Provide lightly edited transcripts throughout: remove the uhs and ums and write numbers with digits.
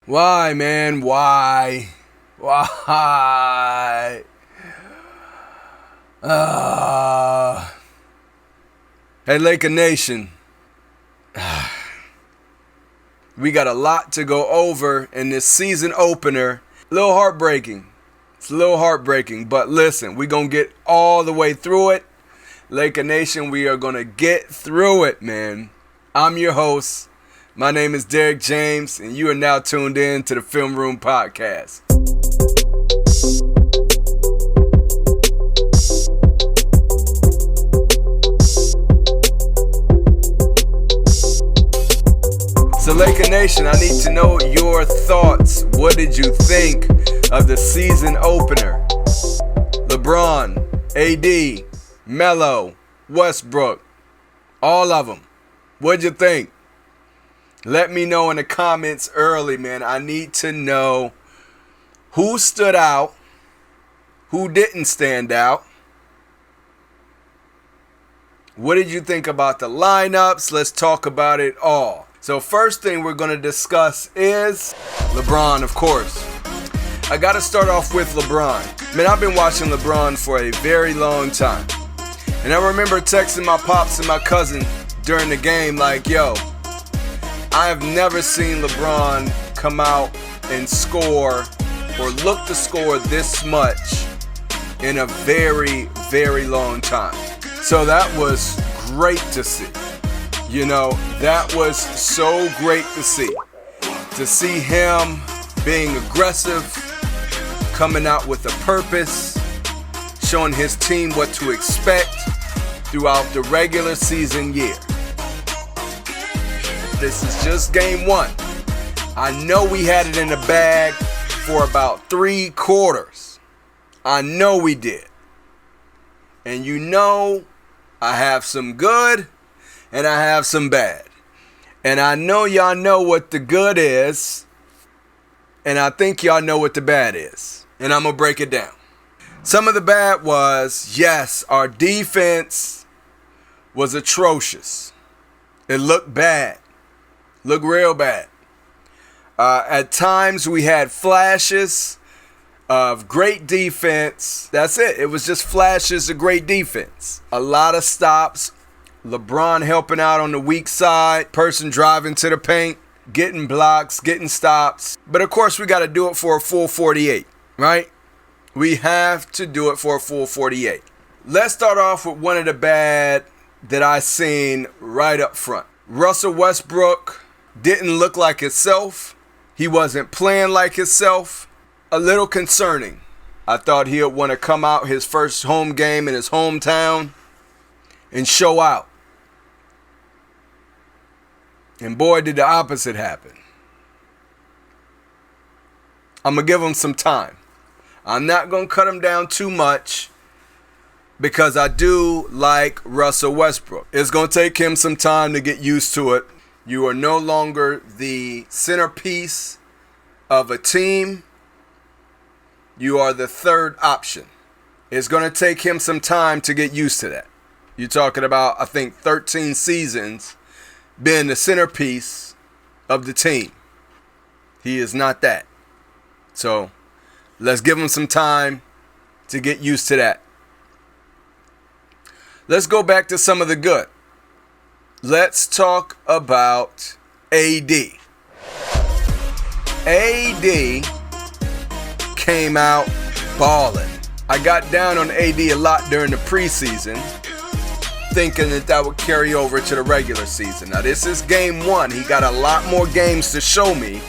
Why, man? Why? Why? Hey, Laker Nation. We got a lot to go over in this season opener. A little heartbreaking. It's a little heartbreaking, but listen, we're going to get all the way through it. Laker Nation, we are going to get through it, man. I'm your host. My name is Derek James, and you are now tuned in to the Film Room Podcast. So Laker Nation, I need to know your thoughts. What did you think of the season opener? LeBron, AD, Melo, Westbrook, all of them. What'd you think? Let me know in the comments early, man. I need to know who stood out, who didn't stand out. What did you think about the lineups? Let's talk about it all. So first thing we're going to discuss is LeBron, of course. I got to start off with LeBron. Man, I've been watching LeBron for a very long time. And I remember texting my pops and my cousin during the game like, yo, I have never seen LeBron come out and score or look to score this much in a very, very long time. So that was great to see. You know, that was so great to see. To see him being aggressive, coming out with a purpose, showing his team what to expect throughout the regular season year. This is just game one. I know we had it in the bag for about 3 quarters. I know we did. And you know, I have some good and I have some bad. And I know y'all know what the good is. And I think y'all know what the bad is. And I'm going to break it down. Some of the bad was, yes, our defense was atrocious. It looked bad. Looked real bad. At times we had flashes of great defense. That's it. It was just flashes of great defense. A lot of stops. LeBron helping out on the weak side. Person driving to the paint. Getting blocks. Getting stops. But of course we got to do it for a full 48. Right? We have to do it for a full 48. Let's start off with one of the bad that I seen right up front. Russell Westbrook didn't look like himself. He wasn't playing like himself. A little concerning. I thought he would want to come out his first home game in his hometown and show out. And boy, did the opposite happen. I'm going to give him some time. I'm not going to cut him down too much because I do like Russell Westbrook. It's going to take him some time to get used to it. You are no longer the centerpiece of a team. You are the third option. It's going to take him some time to get used to that. You're talking about, I think, 13 seasons being the centerpiece of the team. He is not that. So let's give him some time to get used to that. Let's go back to some of the good. Let's talk about AD. AD came out balling. I got down on AD a lot during the preseason, thinking that would carry over to the regular season. Now this is game one. He got a lot more games to show me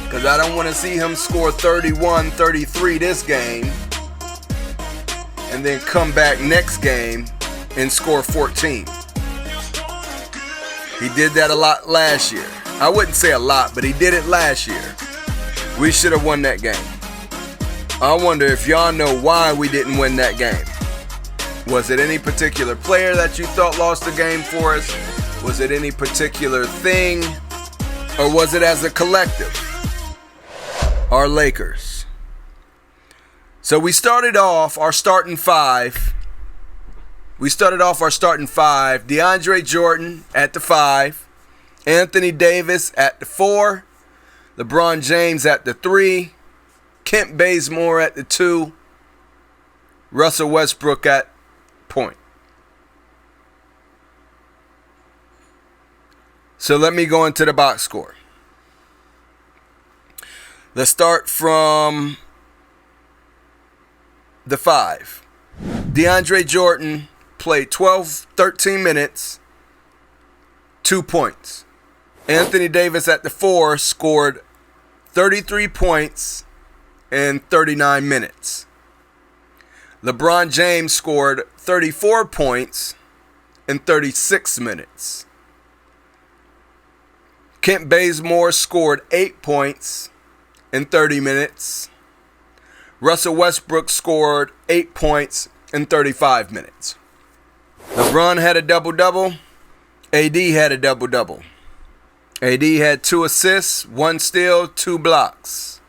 because I don't want to see him score 31, 33 this game and then come back next game and score 14. He did that a lot last year. I wouldn't say a lot, but he did it last year. We should have won that game. I wonder if y'all know why we didn't win that game. Was it any particular player that you thought lost the game for us? Was it any particular thing? Or was it as a collective? Our Lakers. So we started off our starting five. DeAndre Jordan at the 5. Anthony Davis at the 4. LeBron James at the 3. Kent Bazemore at the 2. Russell Westbrook at point. So let me go into the box score. Let's start from the 5. DeAndre Jordan played 13 minutes, 2 points. Anthony Davis at the 4 scored 33 points in 39 minutes. LeBron James scored 34 points in 36 minutes. Kent Bazemore scored 8 points in 30 minutes. Russell Westbrook scored 8 points in 35 minutes. LeBron had a double-double. AD had a double-double. AD had 2 assists, 1 steal, 2 blocks.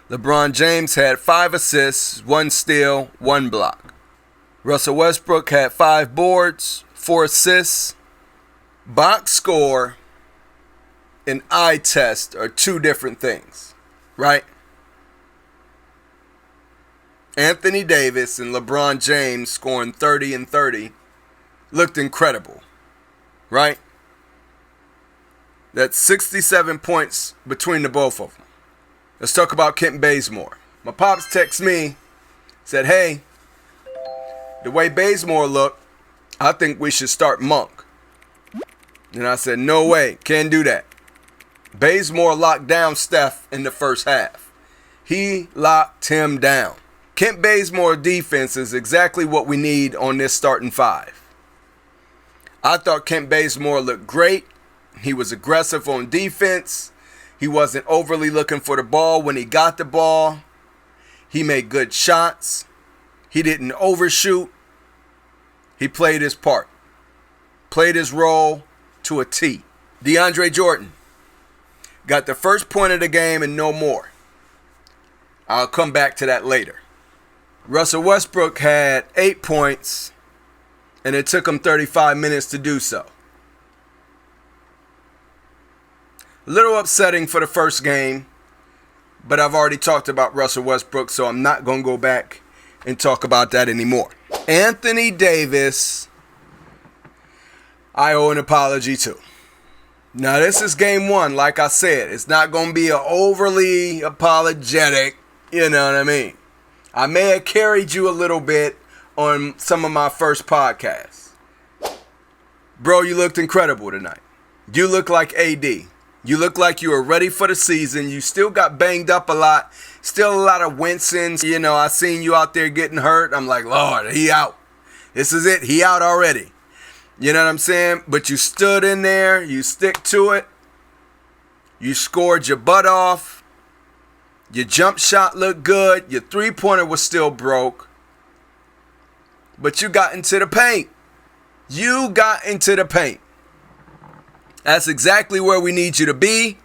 LeBron James had 5 assists, 1 steal, 1 block. Russell Westbrook had 5 boards, 4 assists. Box score and eye test are 2 different things, right? Anthony Davis and LeBron James scoring 30 and 30 looked incredible, right? That's 67 points between the both of them. Let's talk about Kent Bazemore. My pops text me, said, hey, the way Bazemore looked, I think we should start Monk. And I said, no way, can't do that. Bazemore locked down Steph in the first half. He locked him down. Kent Bazemore defense is exactly what we need on this starting 5. I thought Kent Bazemore looked great. He was aggressive on defense. He wasn't overly looking for the ball when he got the ball. He made good shots. He didn't overshoot. He played his part. Played his role to a T. DeAndre Jordan got the first point of the game and no more. I'll come back to that later. Russell Westbrook had 8 points, and it took him 35 minutes to do so. A little upsetting for the first game, but I've already talked about Russell Westbrook, so I'm not going to go back and talk about that anymore. Anthony Davis, I owe an apology to. Now, this is game 1. Like I said, it's not going to be an overly apologetic, you know what I mean? I may have carried you a little bit on some of my first podcasts. Bro, you looked incredible tonight. You look like AD. You look like you were ready for the season. You still got banged up a lot. Still a lot of wincing. You know, I seen you out there getting hurt. I'm like, Lord, he out. This is it. He out already. You know what I'm saying? But you stood in there. You stick to it. You scored your butt off. Your jump shot looked good. Your three-pointer was still broke. But you got into the paint. You got into the paint. That's exactly where we need you to be.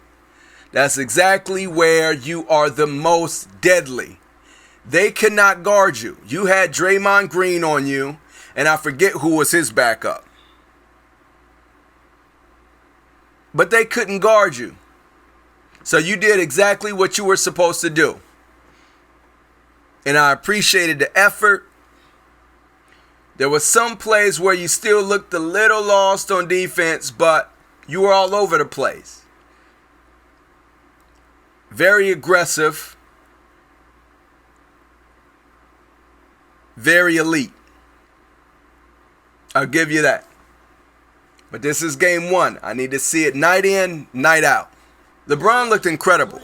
That's exactly where you are the most deadly. They cannot guard you. You had Draymond Green on you, and I forget who was his backup. But they couldn't guard you. So you did exactly what you were supposed to do. And I appreciated the effort. There were some plays where you still looked a little lost on defense, but you were all over the place. Very aggressive. Very elite. I'll give you that. But this is game 1. I need to see it night in, night out. LeBron looked incredible.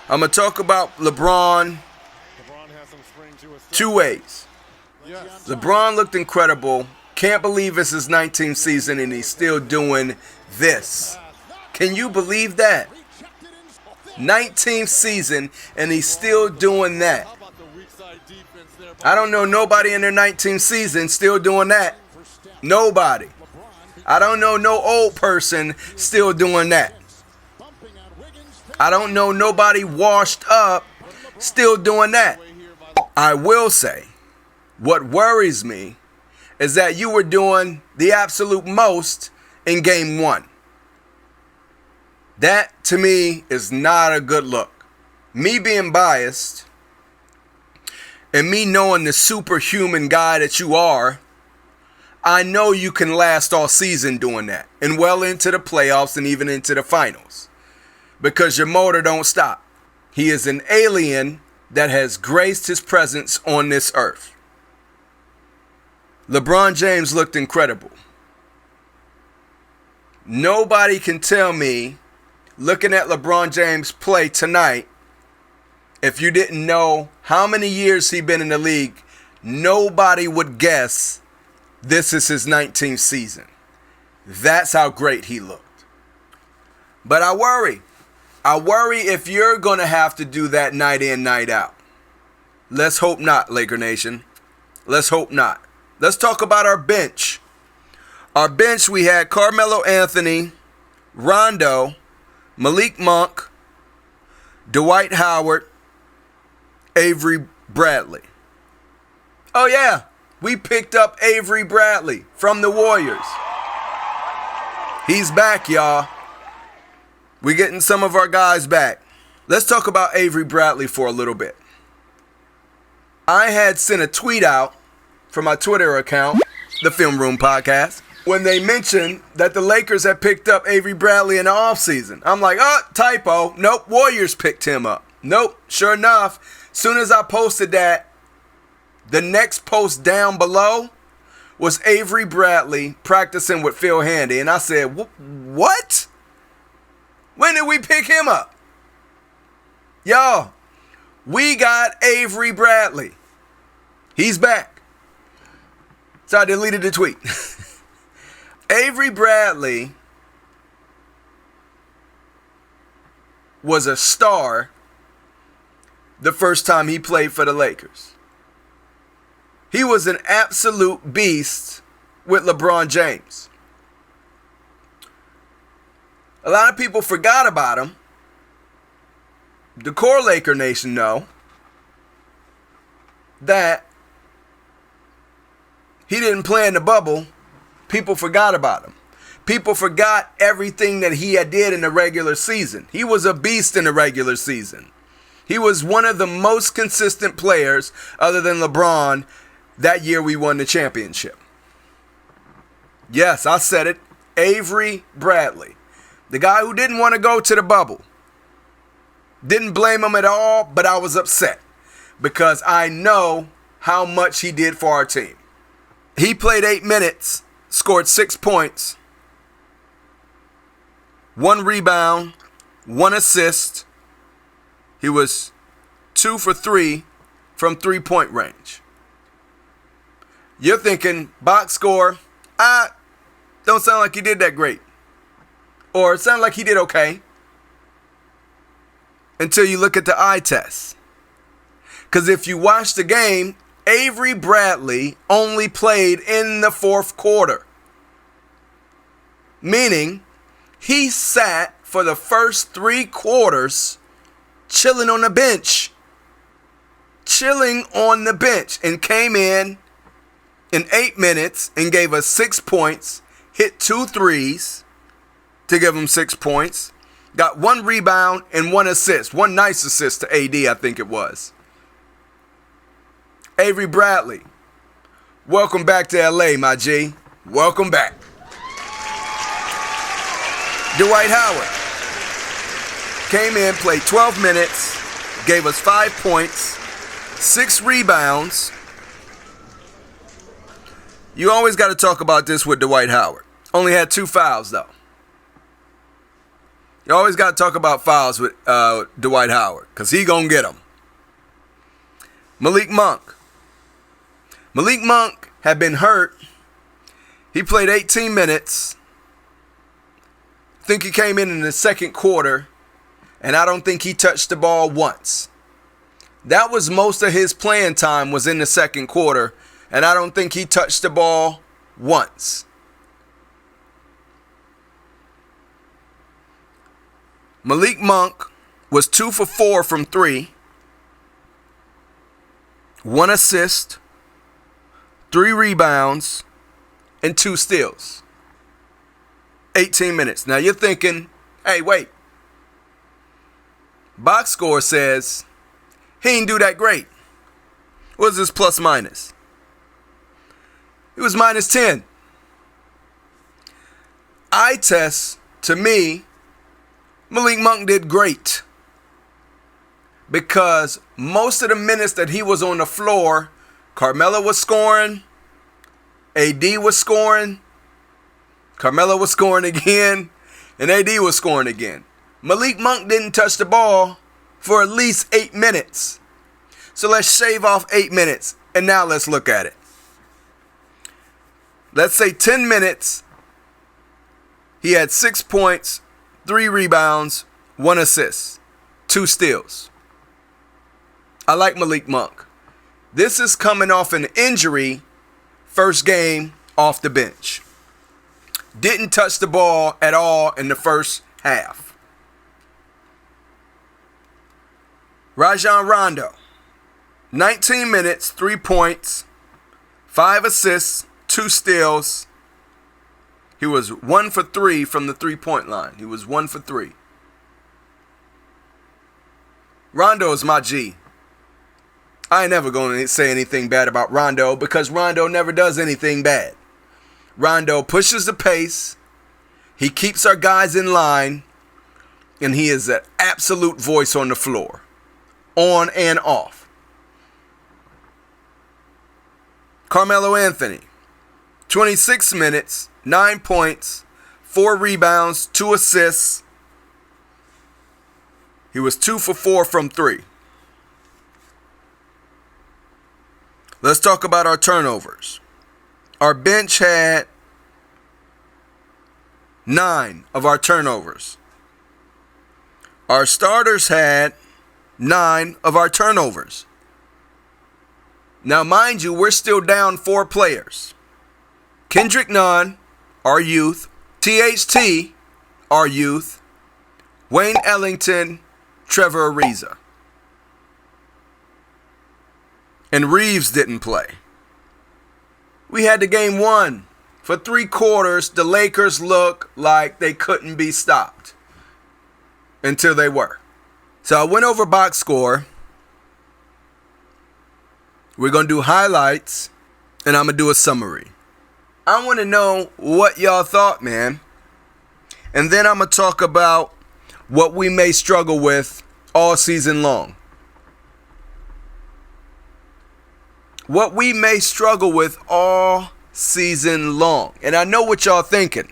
I'm going to talk about LeBron 2 ways. LeBron looked incredible. Can't believe it's his 19th season and he's still doing this. Can you believe that? 19th season and he's still doing that. I don't know nobody in their 19th season still doing that. Nobody. I don't know no old person still doing that. I don't know nobody washed up still doing that. I will say, what worries me is that you were doing the absolute most in game 1. That, to me, is not a good look. Me being biased and me knowing the superhuman guy that you are, I know you can last all season doing that and well into the playoffs and even into the finals because your motor don't stop. He is an alien that has graced his presence on this earth. LeBron James looked incredible. Nobody can tell me, looking at LeBron James play tonight, if you didn't know how many years he's been in the league, nobody would guess this is his 19th season. That's how great he looked. But I worry. I worry if you're going to have to do that night in, night out. Let's hope not, Laker Nation. Let's hope not. Let's talk about our bench. Our bench, we had Carmelo Anthony, Rondo, Malik Monk, Dwight Howard, Avery Bradley. Oh yeah, we picked up Avery Bradley from the Warriors. He's back, y'all. We're getting some of our guys back. Let's talk about Avery Bradley for a little bit. I had sent a tweet out from my Twitter account, the Film Room Podcast, when they mentioned that the Lakers had picked up Avery Bradley in the offseason. I'm like, typo. Nope, Warriors picked him up. Nope, sure enough, soon as I posted that, the next post down below was Avery Bradley practicing with Phil Handy. And I said, what? When did we pick him up? Y'all, we got Avery Bradley. He's back. So I deleted the tweet. Avery Bradley was a star the first time he played for the Lakers. He was an absolute beast with LeBron James. A lot of people forgot about him. The core Laker Nation know that he didn't play in the bubble. People forgot about him. People forgot everything that he had did in the regular season. He was a beast in the regular season. He was one of the most consistent players, other than LeBron, that year we won the championship. Yes, I said it. Avery Bradley. The guy who didn't want to go to the bubble. Didn't blame him at all, but I was upset because I know how much he did for our team. He played 8 minutes, scored 6 points, 1 rebound, 1 assist. He was 2 for 3 from 3-point range. You're thinking, box score, don't sound like he did that great. Or it sounded like he did okay. Until you look at the eye test. Because if you watch the game, Avery Bradley only played in the fourth quarter. Meaning, he sat for the first 3 quarters chilling on the bench. Chilling on the bench. And came in 8 minutes and gave us 6 points. Hit 2 threes to give him 6 points. Got 1 rebound and 1 assist. 1 nice assist to AD, I think it was. Avery Bradley, welcome back to LA, my G. Welcome back. Dwight Howard came in, played 12 minutes, gave us 5 points, 6 rebounds. You always got to talk about this with Dwight Howard. Only had 2 fouls, though. You always got to talk about fouls with Dwight Howard, because he going to get them. Malik Monk. Malik Monk had been hurt. He played 18 minutes. I think he came in the second quarter, and I don't think he touched the ball once. That was most of his playing time was in the second quarter, and I don't think he touched the ball once. Malik Monk was 2 for 4 from 3. 1 assist, 3 rebounds, and 2 steals. 18 minutes. Now you're thinking, hey, wait, Box score says he didn't do that great. What is this plus minus? It was minus 10. Eye test, to me, Malik Monk did great. Because most of the minutes that he was on the floor, Carmelo was scoring, AD was scoring, Carmelo was scoring again, and AD was scoring again. Malik Monk didn't touch the ball for at least 8 minutes. So let's shave off 8 minutes, and now let's look at it. Let's say 10 minutes, he had 6 points, 3 rebounds, 1 assist, 2 steals. I like Malik Monk. This is coming off an injury, first game off the bench. Didn't touch the ball at all in the first half. Rajon Rondo, 19 minutes, 3 points, 5 assists, 2 steals. He was 1 for 3 from the 3-point line. He was 1 for 3. Rondo is my G. I ain't never going to say anything bad about Rondo because Rondo never does anything bad. Rondo pushes the pace. He keeps our guys in line. And he is an absolute voice on the floor. On and off. Carmelo Anthony, 26 minutes, 9 points, 4 rebounds, 2 assists. He was 2 for 4 from 3. Let's talk about our turnovers. Our bench had 9 of our turnovers. Our starters had 9 of our turnovers. Now, mind you, we're still down 4 players. Kendrick Nunn, our youth. THT, our youth. Wayne Ellington, Trevor Ariza. And Reeves didn't play. We had the game won. For 3 quarters, the Lakers looked like they couldn't be stopped. Until they were. So I went over box score. We're going to do highlights. And I'm going to do a summary. I want to know what y'all thought, man. And then I'm going to talk about what we may struggle with all season long. What we may struggle with all season long. And I know what y'all thinking.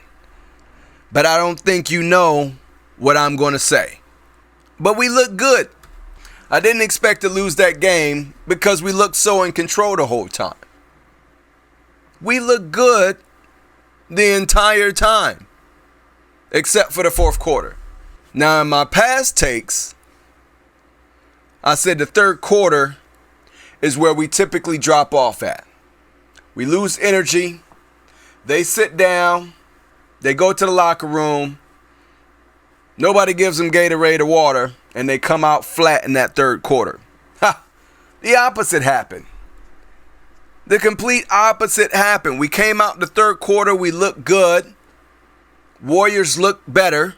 But I don't think you know what I'm going to say. But we look good. I didn't expect to lose that game because we looked so in control the whole time. We looked good the entire time. Except for the fourth quarter. Now in my past takes, I said the third quarter is where we typically drop off at. We lose energy. They sit down. They go to the locker room. Nobody gives them Gatorade or water. And they come out flat in that third quarter. Ha! The opposite happened. The complete opposite happened. We came out the third quarter. We looked good. Warriors looked better.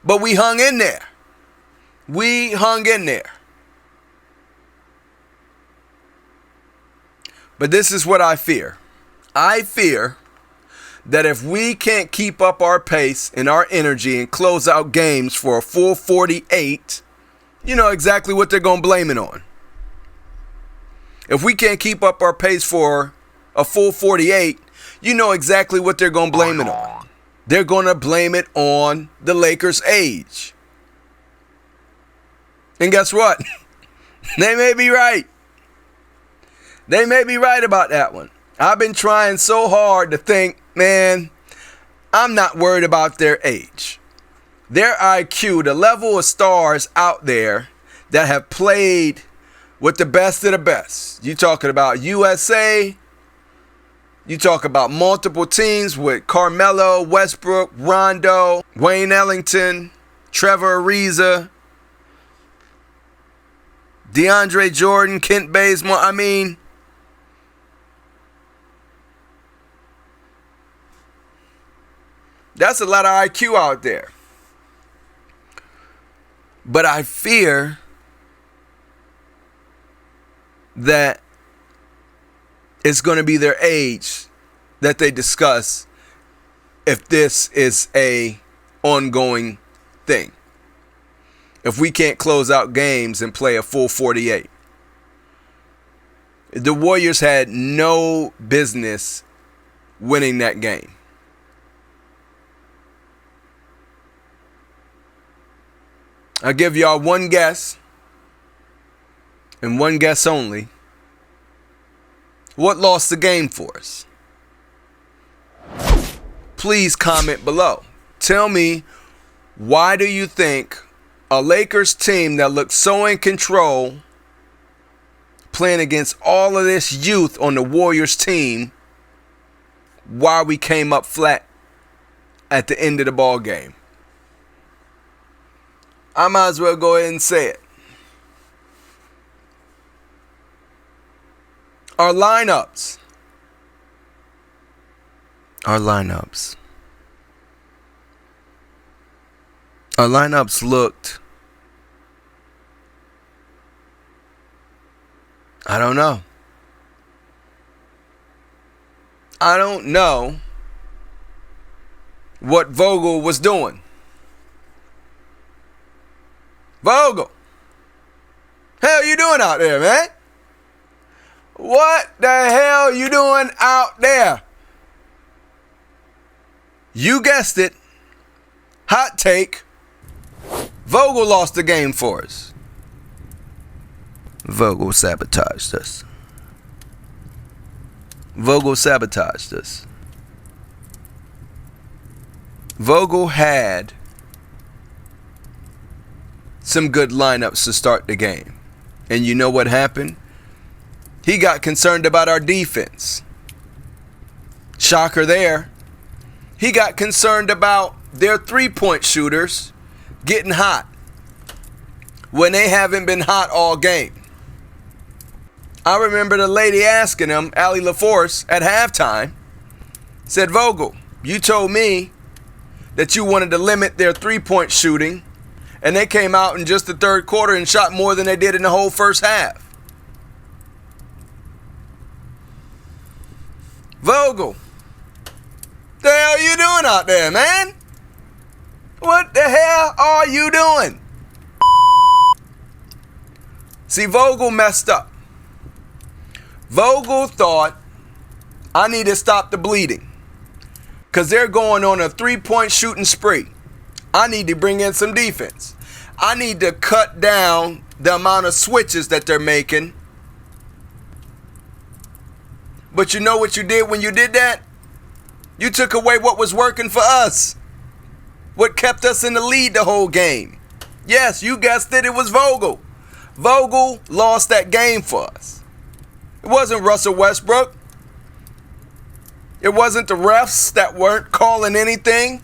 But we hung in there. We hung in there. But this is what I fear. I fear that if we can't keep up our pace and our energy and close out games for a full 48, you know exactly what they're going to blame it on. If we can't keep up our pace for a full 48, you know exactly what they're going to blame it on. They're going to blame it on the Lakers' age. And guess what? They may be right. They may be right about that one. I've been trying so hard to think, man, I'm not worried about their age. Their IQ, the level of stars out there that have played with the best of the best. You talking about USA. You talk about multiple teams with Carmelo, Westbrook, Rondo, Wayne Ellington, Trevor Ariza, DeAndre Jordan, Kent Bazemore. I mean, that's a lot of IQ out there. But I fear that it's going to be their age that they discuss if this is a ongoing thing. If we can't close out games and play a full 48. The Warriors had no business winning that game. I'll give y'all one guess, and one guess only. What lost the game for us? Please comment below. Tell me, why do you think a Lakers team that looked so in control, playing against all of this youth on the Warriors team, why we came up flat at the end of the ball game? I might as well go ahead and say it. Our lineups. Our lineups looked, I don't know what Vogel was doing. Vogel, hell you doing out there, man? What the hell you doing out there? You guessed it. Hot take. Vogel lost the game for us. Vogel sabotaged us. Vogel sabotaged us. Vogel had some good lineups to start the game. And you know what happened? He got concerned about our defense. Shocker there. He got concerned about their three-point shooters getting hot when they haven't been hot all game. I remember the lady asking him, Allie LaForce, at halftime, said, Vogel, you told me that you wanted to limit their three-point shooting, and they came out in just the third quarter and shot more than they did in the whole first half. Vogel, the hell you doing out there, man? What the hell are you doing? See, Vogel messed up. Vogel thought, I need to stop the bleeding, because they're going on a three-point shooting spree. I need to bring in some defense. I need to cut down the amount of switches that they're making. But you know what you did when you did that? You took away what was working for us. What kept us in the lead the whole game. Yes, you guessed it, it was Vogel. Vogel lost that game for us. It wasn't Russell Westbrook. It wasn't the refs that weren't calling anything.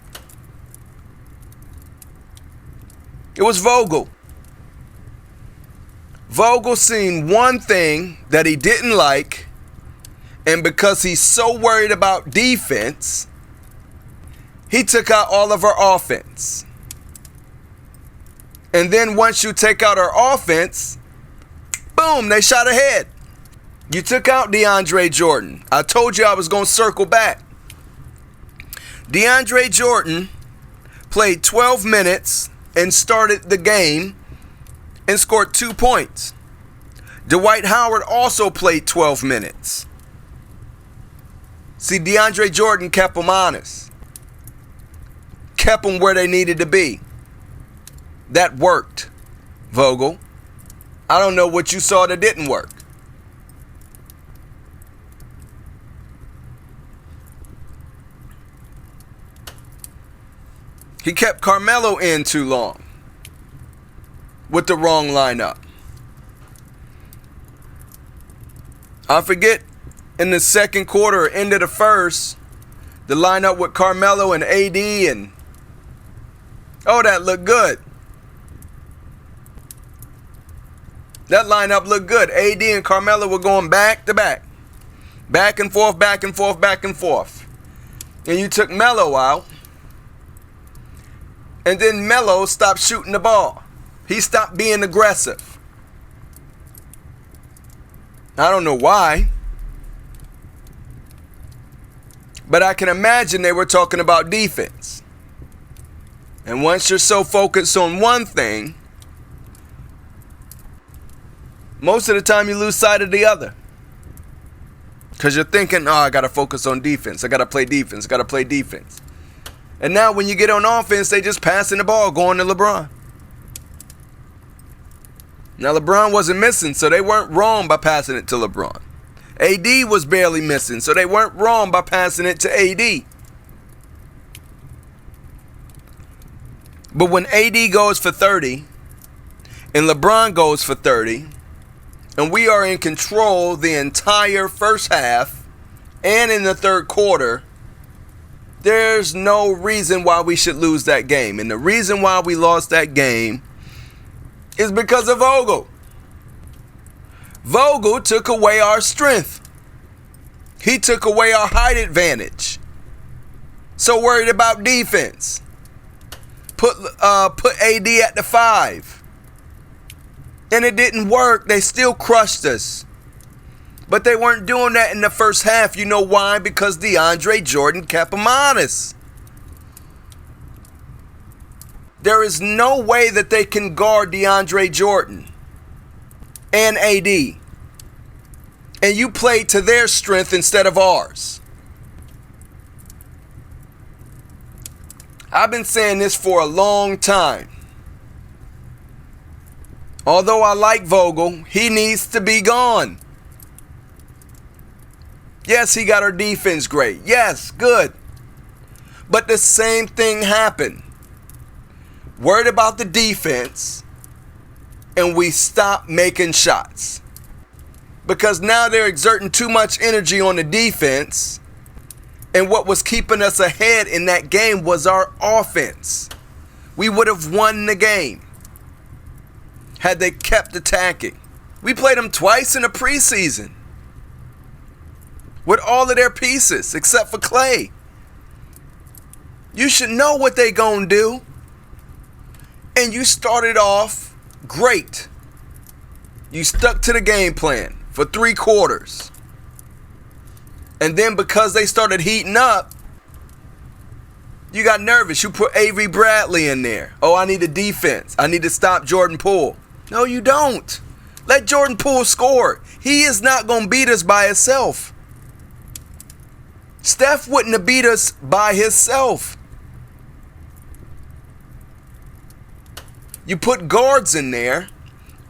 It was Vogel. Vogel seen one thing that he didn't like, and because he's so worried about defense, he took out all of our offense. And then once you take out our offense, boom, they shot ahead. You took out DeAndre Jordan. I told you I was going to circle back. DeAndre Jordan played 12 minutes and started the game and scored 2 points. Dwight Howard also played 12 minutes. See, DeAndre Jordan kept them honest. Kept them where they needed to be. That worked, Vogel. I don't know what you saw that didn't work. He kept Carmelo in too long with the wrong lineup. I forget in the second quarter or end of the first, the lineup with Carmelo and AD, and oh, that looked good. That lineup looked good. AD and Carmelo were going back to back. Back and forth, back and forth, back and forth. And you took Melo out. And then Melo stopped shooting the ball. He stopped being aggressive. I don't know why. But I can imagine they were talking about defense. And once you're so focused on one thing, most of the time you lose sight of the other. Because you're thinking, oh, I got to focus on defense. I got to play defense. I got to play defense. And now when you get on offense, they just passing the ball, going to LeBron. Now LeBron wasn't missing, so they weren't wrong by passing it to LeBron. AD was barely missing, so they weren't wrong by passing it to AD. But when AD goes for 30 and LeBron goes for 30, and we are in control the entire first half and in the third quarter, there's no reason why we should lose that game. And the reason why we lost that game is because of Vogel. Vogel took away our strength. He took away our height advantage. So worried about defense. Put AD at the 5. And it didn't work. They still crushed us. But they weren't doing that in the first half. You know why? Because DeAndre Jordan kept them honest. There is no way that they can guard DeAndre Jordan and AD. And you played to their strength instead of ours. I've been saying this for a long time. Although I like Vogel, he needs to be gone. Yes, he got our defense great. Yes, good. But the same thing happened. Worried about the defense, and we stopped making shots. Because now they're exerting too much energy on the defense, and what was keeping us ahead in that game was our offense. We would have won the game had they kept attacking. We played them twice in the preseason with all of their pieces except for Clay. You should know what they gonna do. And you started off great. You stuck to the game plan for 3 quarters. And then because they started heating up, you got nervous. You put Avery Bradley in there. Oh, I need a defense. I need to stop Jordan Poole. No, you don't. Let Jordan Poole score. He is not going to beat us by himself. Steph wouldn't have beat us by himself. You put guards in there.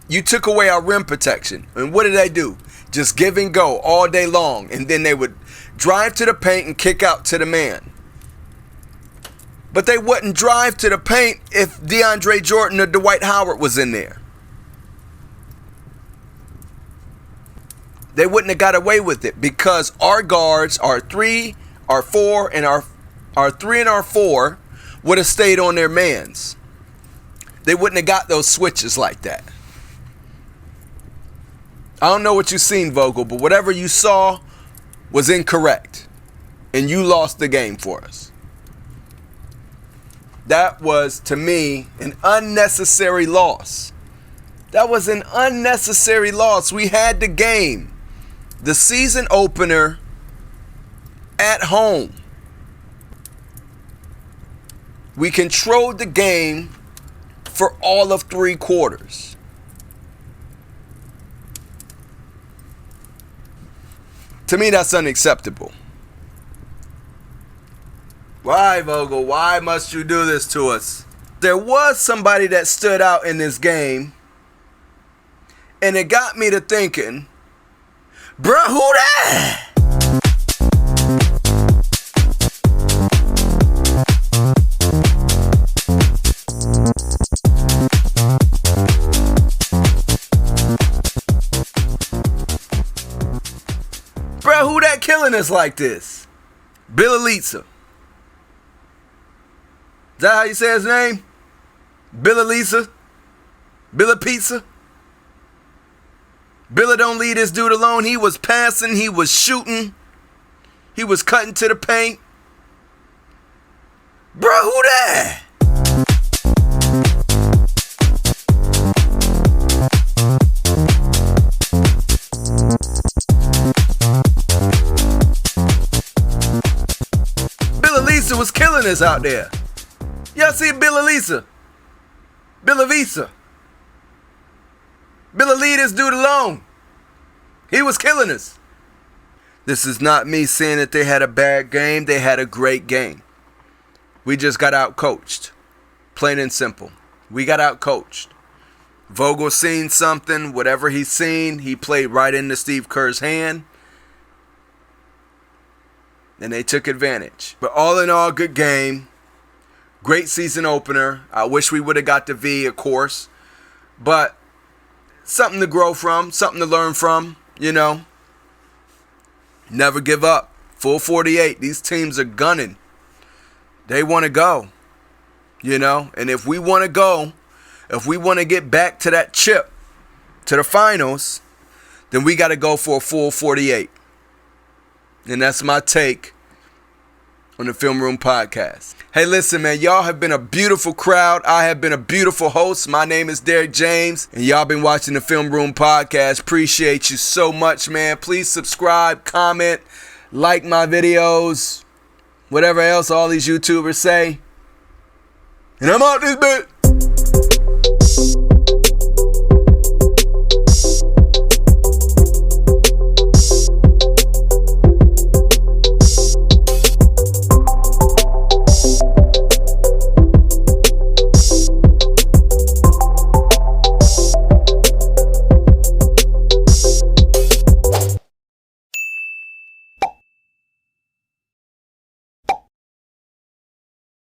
You took away our rim protection. And what did they do? Just give and go all day long. And then they would drive to the paint and kick out to the man. But they wouldn't drive to the paint if DeAndre Jordan or Dwight Howard was in there. They wouldn't have got away with it because our guards, our 3, our 4, and our 3 and our 4 would have stayed on their mans. They wouldn't have got those switches like that. I don't know what you've seen, Vogel, but whatever you saw was incorrect. And you lost the game for us. That was, to me, an unnecessary loss. That was an unnecessary loss. We had the game. The season opener at home. We controlled the game for all of 3 quarters. To me, that's unacceptable. Why, Vogel? Why must you do this to us? There was somebody that stood out in this game, and it got me to thinking, bruh, who that? Bruh, who that killing us like this? Bielitsa. Is that how you say his name? Bielitsa? Billa Pizza? Billa don't leave this dude alone. He was passing. He was shooting. He was cutting to the paint. Bro, who that? killing us out there. Y'all see Billy Visa. Billy leave this dude alone. He was killing us. This is not me saying that they had a bad game. They had a great game. We just got out-coached. Plain and simple. We got out-coached. Vogel seen something. Whatever he's seen, he played right into Steve Kerr's hand. And they took advantage. But all in all, good game. Great season opener. I wish we would have got the V, of course. But something to grow from. Something to learn from, you know. Never give up. Full 48. These teams are gunning. They want to go. You know. And if we want to go, if we want to get back to that chip, to the finals, then we got to go for a full 48. And that's my take on the Film Room Podcast. Hey, listen, man, y'all have been a beautiful crowd. I have been a beautiful host. My name is Derek James, and y'all been watching the Film Room Podcast. Appreciate you so much, man. Please subscribe, comment, like my videos, whatever else all these YouTubers say. And I'm out this bit.